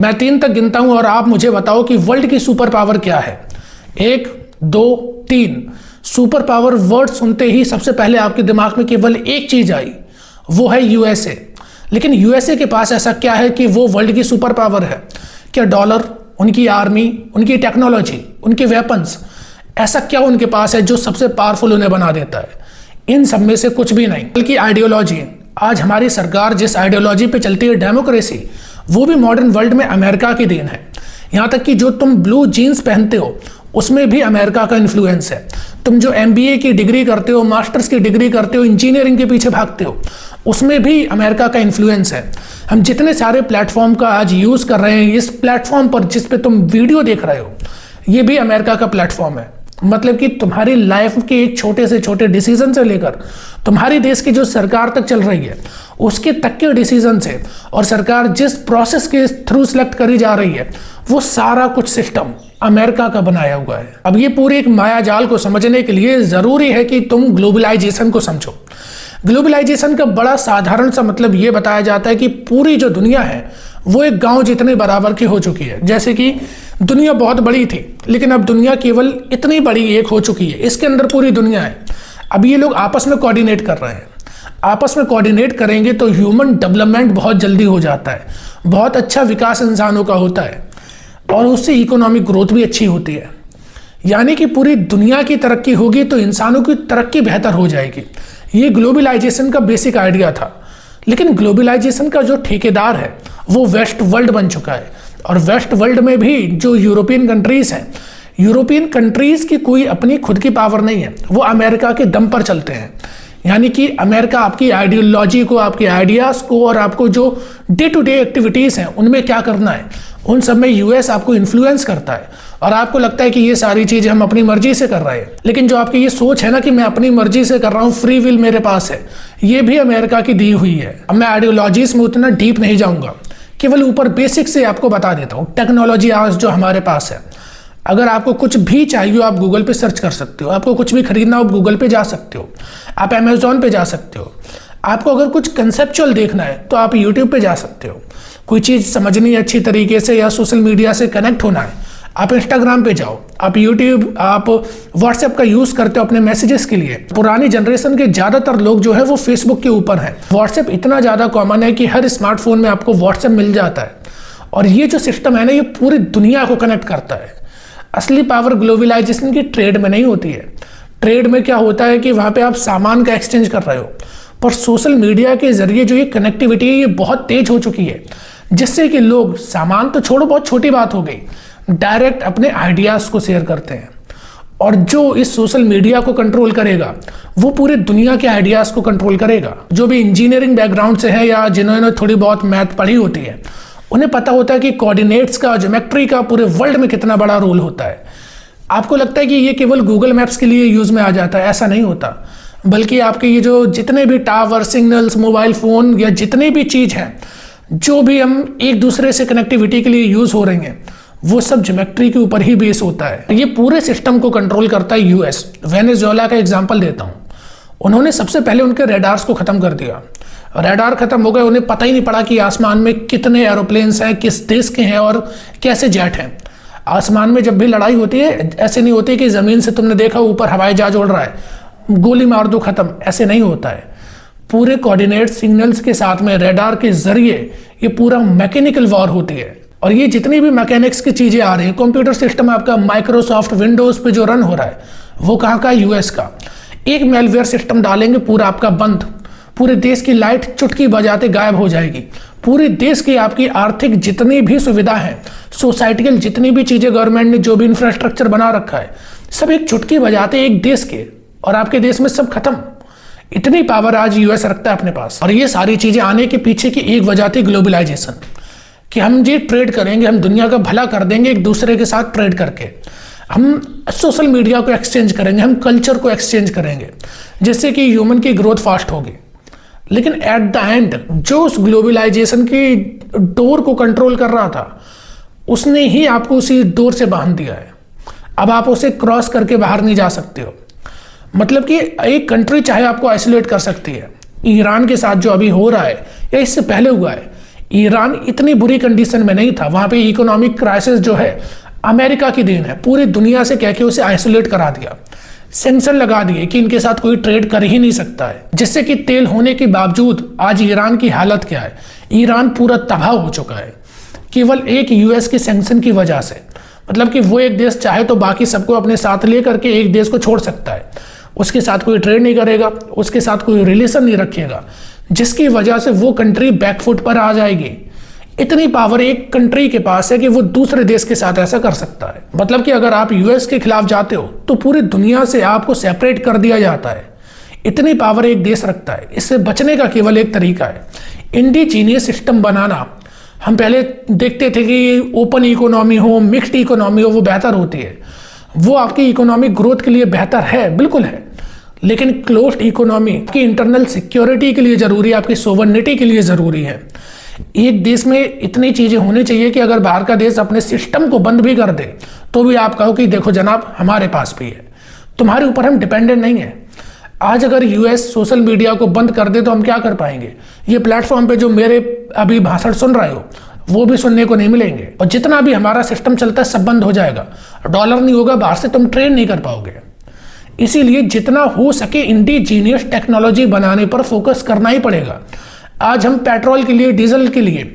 मैं 3 तक गिनता हूं और आप मुझे बताओ कि वर्ल्ड की सुपर पावर क्या है। 1, 2, 3। सुपर पावर वर्ड सुनते ही सबसे पहले आपके दिमाग में केवल एक चीज आई, वो है यूएसए। लेकिन यूएसए के पास ऐसा क्या है कि वो वर्ल्ड की सुपर पावर है? क्या डॉलर, उनकी आर्मी, उनकी टेक्नोलॉजी, उनके वेपन्स, ऐसा क्या उनके पास है जो सबसे पावरफुल उन्हें बना देता है? इन सब में से कुछ भी नहीं, बल्कि आइडियोलॉजी। आज हमारी सरकार जिस आइडियोलॉजी पे चलती है, डेमोक्रेसी, वो भी मॉडर्न वर्ल्ड में अमेरिका की देन है। यहाँ तक कि जो तुम ब्लू जीन्स पहनते हो उसमें भी अमेरिका का इन्फ्लुएंस है। तुम जो एमबीए की डिग्री करते हो, मास्टर्स की डिग्री करते हो, इंजीनियरिंग के पीछे भागते हो, उसमें भी अमेरिका का इन्फ्लुएंस है। हम जितने सारे प्लेटफॉर्म का आज यूज़ कर रहे हैं, इस प्लेटफॉर्म पर जिस पे तुम वीडियो देख रहे हो, ये भी अमेरिका का प्लेटफॉर्म है। मतलब कि तुम्हारी लाइफ के एक छोटे से छोटे डिसीजन से लेकर तुम्हारी देश की जो सरकार तक चल रही है उसके तक के डिसीजन से, और सरकार जिस प्रोसेस के थ्रू सेलेक्ट करी जा रही है, वो सारा कुछ सिस्टम अमेरिका का बनाया हुआ है। अब ये पूरे एक माया जाल को समझने के लिए जरूरी है कि तुम ग्लोबलाइजेशन को समझो। ग्लोबलाइजेशन का बड़ा साधारण सा मतलब ये बताया जाता है कि पूरी जो दुनिया है वो एक गांव जितने बराबर की हो चुकी है। जैसे कि दुनिया बहुत बड़ी थी, लेकिन अब दुनिया केवल इतनी बड़ी एक हो चुकी है, इसके अंदर पूरी दुनिया है। अब ये लोग आपस में कोऑर्डिनेट कर रहे हैं। आपस में कोऑर्डिनेट करेंगे तो ह्यूमन डेवलपमेंट बहुत जल्दी हो जाता है, बहुत अच्छा विकास इंसानों का होता है, और उससे इकोनॉमिक ग्रोथ भी अच्छी होती है। यानी कि पूरी दुनिया की तरक्की होगी तो इंसानों की तरक्की बेहतर हो जाएगी। ये ग्लोबलाइजेशन का बेसिक आइडिया था। लेकिन ग्लोबलाइजेशन का जो ठेकेदार है वो वेस्ट वर्ल्ड बन चुका है, और वेस्ट वर्ल्ड में भी जो यूरोपियन कंट्रीज हैं, यूरोपियन कंट्रीज की कोई अपनी खुद की पावर नहीं है, वो अमेरिका के दम पर चलते हैं। यानी कि अमेरिका आपकी आइडियोलॉजी को, आपके आइडियाज़ को, और आपको जो डे टू डे एक्टिविटीज़ हैं उनमें क्या करना है, उन सब में यूएस आपको इन्फ्लुएंस करता है। और आपको लगता है कि ये सारी चीज़ें हम अपनी मर्जी से कर रहे हैं, लेकिन जो आपकी ये सोच है ना कि मैं अपनी मर्जी से कर रहा हूँ, फ्री विल मेरे पास है, ये भी अमेरिका की दी हुई है। अब मैं आइडियोलॉजीज में उतना डीप नहीं जाऊँगा, केवल ऊपर बेसिक से आपको बता देता हूँ। टेक्नोलॉजी आज जो हमारे पास है, अगर आपको कुछ भी चाहिए आप गूगल पे सर्च कर सकते हो। आपको कुछ भी खरीदना हो आप गूगल पे जा सकते हो, आप अमेजोन पे जा सकते हो। आपको अगर कुछ कंसेप्चुअल देखना है तो आप यूट्यूब पे जा सकते हो। कोई चीज़ समझनी है अच्छी तरीके से या सोशल मीडिया से कनेक्ट होना है, आप इंस्टाग्राम पे जाओ, आप यूट्यूब, आप व्हाट्सएप का यूज़ करते हो अपने मैसेजेस के लिए। पुरानी जनरेशन के ज़्यादातर लोग जो है वो फेसबुक के ऊपर हैं। व्हाट्सएप इतना ज़्यादा कॉमन है कि हर स्मार्टफोन में आपको व्हाट्सएप मिल जाता है, और ये जो सिस्टम है ना, ये पूरी दुनिया को कनेक्ट करता है। असली पावर ग्लोबलाइजेशन की ट्रेड में नहीं होती है। ट्रेड में क्या होता है कि वहाँ पे आप सामान का एक्सचेंज कर रहे हो, पर सोशल मीडिया के जरिए जो ये कनेक्टिविटी है ये बहुत तेज हो चुकी है, जिससे कि लोग, सामान तो छोड़ो, बहुत छोटी बात हो गई, डायरेक्ट अपने आइडियाज़ को शेयर करते हैं। और जो इस सोशल मीडिया को कंट्रोल करेगा वो पूरे दुनिया के आइडियाज़ को कंट्रोल करेगा। जो भी इंजीनियरिंग बैकग्राउंड से है या जिन्होंने थोड़ी बहुत मैथ पढ़ी होती है, उन्हें पता होता है कि कोऑर्डिनेट्स का, ज्योमेट्री का पूरे वर्ल्ड में कितना बड़ा रोल होता है। आपको लगता है कि ये केवल गूगल मैप्स के लिए यूज़ में आ जाता है, ऐसा नहीं होता। बल्कि आपके ये जो जितने भी टावर, सिग्नल्स, मोबाइल फ़ोन या जितने भी चीज़ हैं, जो भी हम एक दूसरे से कनेक्टिविटी के लिए यूज़ हो रही हैं, वो सब ज्योमेट्री के ऊपर ही बेस होता है। ये पूरे सिस्टम को कंट्रोल करता है यूएस। वेनेजुएला का एग्जाम्पल देता हूँ। उन्होंने सबसे पहले उनके रेडार्स को ख़त्म कर दिया। रडार खत्म हो गए, उन्हें पता ही नहीं पड़ा कि आसमान में कितने एरोप्लेन्स हैं, किस देश के हैं और कैसे जेट हैं। आसमान में जब भी लड़ाई होती है, ऐसे नहीं होती कि ज़मीन से तुमने देखा ऊपर हवाई जहाज उड़ रहा है, गोली मार दो खत्म, ऐसे नहीं होता है। पूरे कोऑर्डिनेट सिग्नल्स के साथ में रेडार के जरिए ये पूरा मैकेनिकल वॉर होती है। और ये जितनी भी मैकेनिक्स की चीज़ें आ रही हैं, कंप्यूटर सिस्टम आपका माइक्रोसॉफ्ट विंडोज़ पे जो रन हो रहा है, वो कहाँ का? यूएस का। एक मेलवेयर सिस्टम डालेंगे, पूरा आपका बंद, पूरे देश की लाइट चुटकी बजाते गायब हो जाएगी। पूरे देश की आपकी आर्थिक जितनी भी सुविधा है, सोसाइटिकल जितनी भी चीज़ें गवर्नमेंट ने जो भी इंफ्रास्ट्रक्चर बना रखा है, सब एक चुटकी बजाते एक देश के, और आपके देश में सब खत्म। इतनी पावर आज यूएस रखता है अपने पास। और ये सारी चीज़ें आने के पीछे की एक वजह थी ग्लोबलाइजेशन, कि हम ये ट्रेड करेंगे, हम दुनिया का भला कर देंगे एक दूसरे के साथ ट्रेड करके। हम सोशल मीडिया को एक्सचेंज करेंगे, हम कल्चर को एक्सचेंज करेंगे, जिससे कि ह्यूमन की ग्रोथ फास्ट होगी। लेकिन एट द एंड जो उस ग्लोबलाइजेशन की डोर को कंट्रोल कर रहा था, उसने ही आपको उसी डोर से बांध दिया है। अब आप उसे क्रॉस करके बाहर नहीं जा सकते हो। मतलब कि एक कंट्री चाहे आपको आइसोलेट कर सकती है। ईरान के साथ जो अभी हो रहा है या इससे पहले हुआ है, ईरान इतनी बुरी कंडीशन में नहीं था, वहां पे इकोनॉमिक क्राइसिस जो है अमेरिका की देन है, पूरी दुनिया से कह के उसे आइसोलेट करा दिया, सैंक्शन लगा दिए कि इनके साथ कोई ट्रेड कर ही नहीं सकता है, जिससे कि तेल होने के बावजूद आज ईरान की हालत क्या है, ईरान पूरा तबाह हो चुका है केवल एक यूएस के सैंक्शन की वजह से। मतलब कि वो एक देश चाहे तो बाकी सबको अपने साथ ले करके एक देश को छोड़ सकता है, उसके साथ कोई ट्रेड नहीं करेगा, उसके साथ कोई रिलेशन नहीं रखेगा, जिसकी वजह से वो कंट्री बैकफुट पर आ जाएगी। इतनी पावर एक कंट्री के पास है कि वो दूसरे देश के साथ ऐसा कर सकता है। मतलब कि अगर आप यूएस के खिलाफ जाते हो तो पूरी दुनिया से आपको सेपरेट कर दिया जाता है। इतनी पावर एक देश रखता है। इससे बचने का केवल एक तरीका है, इंडिजीनियस सिस्टम बनाना। हम पहले देखते थे कि ओपन इकोनॉमी हो, मिक्स्ड इकोनॉमी हो, वो बेहतर होती है, वो आपकी इकोनॉमिक ग्रोथ के लिए बेहतर है, बिल्कुल है, लेकिन क्लोज्ड इकोनॉमी की इंटरनल सिक्योरिटी के लिए जरूरी है, आपकी सोवरेनिटी के लिए जरूरी है। एक देश में इतनी चीजें होनी चाहिए कि अगर बाहर का देश अपने सिस्टम को बंद भी कर दे तो भी आप कहो कि देखो जनाब हमारे पास भी है, तुम्हारे ऊपर हम डिपेंडेंट नहीं है। आज अगर यूएस सोशल मीडिया को बंद कर दे तो हम क्या कर पाएंगे? ये प्लेटफॉर्म पे जो मेरे अभी भाषण सुन रहे हो वो भी सुनने को नहीं मिलेंगे, और जितना भी हमारा सिस्टम चलता है सब बंद हो जाएगा, डॉलर नहीं होगा, बाहर से तुम ट्रेड नहीं कर पाओगे। इसीलिए जितना हो सके इंडिजीनियस टेक्नोलॉजी बनाने पर फोकस करना ही पड़ेगा। आज हम पेट्रोल के लिए, डीजल के लिए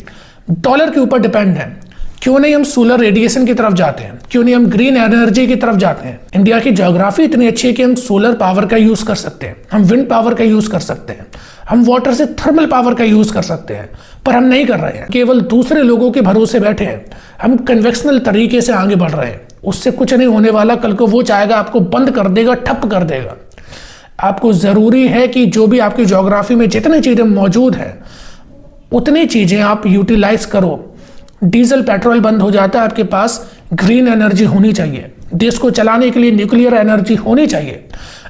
डॉलर के ऊपर डिपेंड हैं, क्यों नहीं हम सोलर रेडिएशन की तरफ जाते हैं, क्यों नहीं हम ग्रीन एनर्जी की तरफ जाते हैं। इंडिया की ज्योग्राफी इतनी अच्छी है कि हम सोलर पावर का यूज कर सकते हैं, हम विंड पावर का यूज कर सकते हैं, हम वाटर से थर्मल पावर का यूज कर सकते हैं, पर हम नहीं कर रहे हैं, केवल दूसरे लोगों के भरोसे बैठे हैं। हम कन्वेंशनल तरीके से आगे बढ़ रहे हैं, उससे कुछ नहीं होने वाला। कल को वो चाहेगा आपको बंद कर देगा, ठप कर देगा। आपको जरूरी है कि जो भी आपकी ज्योग्राफी में जितनी चीजें मौजूद हैं उतनी चीजें आप यूटिलाइज करो। डीजल पेट्रोल बंद हो जाता है, आपके पास ग्रीन एनर्जी होनी चाहिए, देश को चलाने के लिए न्यूक्लियर एनर्जी होनी चाहिए,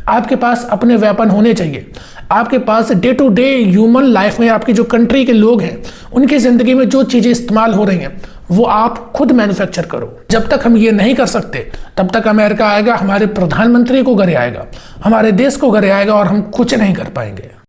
आपके पास अपने वेपन होने चाहिए, आपके पास day to day human life में आपकी जो कंट्री के लोग हैं उनकी जिंदगी में जो चीजें इस्तेमाल हो रही हैं वो आप खुद मैन्युफैक्चर करो। जब तक हम ये नहीं कर सकते तब तक अमेरिका आएगा, हमारे प्रधानमंत्री को घरे आएगा, हमारे देश को घरे आएगा, और हम कुछ नहीं कर पाएंगे।